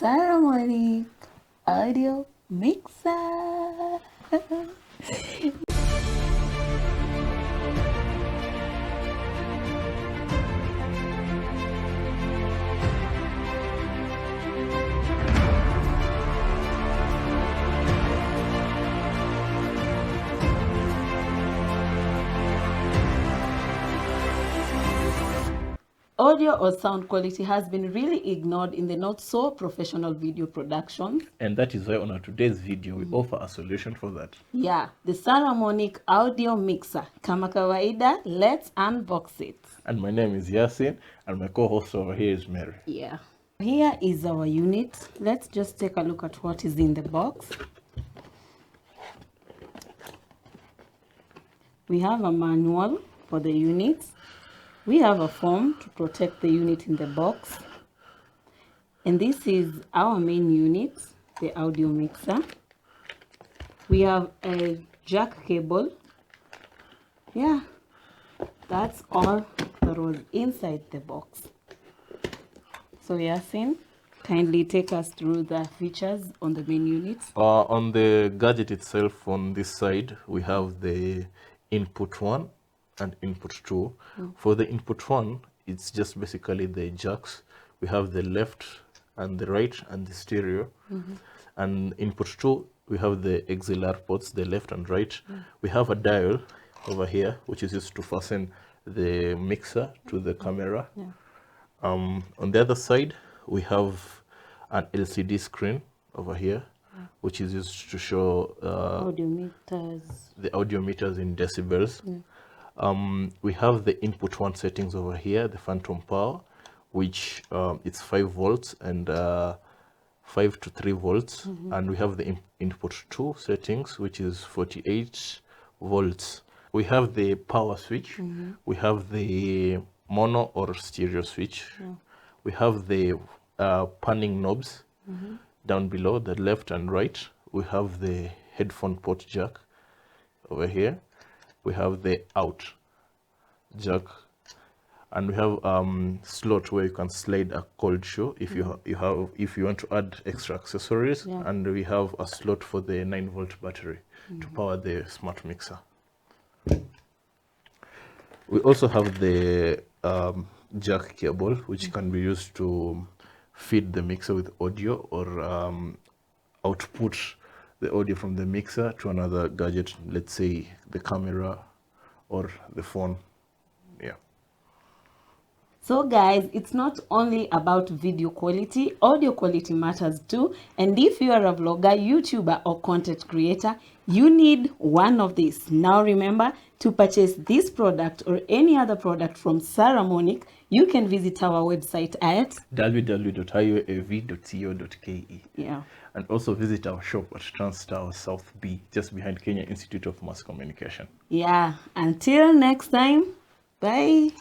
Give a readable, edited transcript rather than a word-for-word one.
SARAMONIC audio mixer. Audio or sound quality has been really ignored in the not so professional video production. And that is why on our today's video, we offer a solution for that. Yeah, the SARAMONIC audio mixer. Kama kawaida, let's unbox it. And my name is Yasin, and my co-host over here is Mary. Yeah. Here is our unit. Let's just take a look at what is in the box. We have a manual for the unit. We have a foam to protect the unit in the box. And this is our main unit, the audio mixer. We have a jack cable. Yeah, that's all that was inside the box. So Yasin, kindly take us through the features on the main unit. On the gadget itself, on this side, we have the input 1 and input 2. For the input 1, it's just basically the jacks. We have the left and the right and the stereo. And input 2, we have the XLR ports, the left and right. We have a dial over here, which is used to fasten the mixer to the camera. On the other side, we have an LCD screen over here, which is used to show the audio meters in decibels. We have the input 1 settings over here, the phantom power, which it's 5 volts and 5 to 3 volts. And we have the input 2 settings, which is 48 volts. We have the power switch. We have the mono or stereo switch. We have the panning knobs down below, the left and right. We have the headphone port jack over here. We have the out jack, and we have slot where you can slide a cold shoe if you want to add extra accessories. And we have a slot for the 9-volt battery to power the smart mixer. We also have the jack cable, which can be used to feed the mixer with audio or output the audio from the mixer to another gadget, let's say the camera or the phone. Yeah. So guys, it's not only about video quality, audio quality matters too. And if you are a vlogger, YouTuber or content creator, you need one of these. Now remember, to purchase this product or any other product from SARAMONIC, you can visit our website at www.ioav.co.ke. Yeah. And also visit our shop at Trans Tower South B, just behind Kenya Institute of Mass Communication. Yeah. Until next time, bye.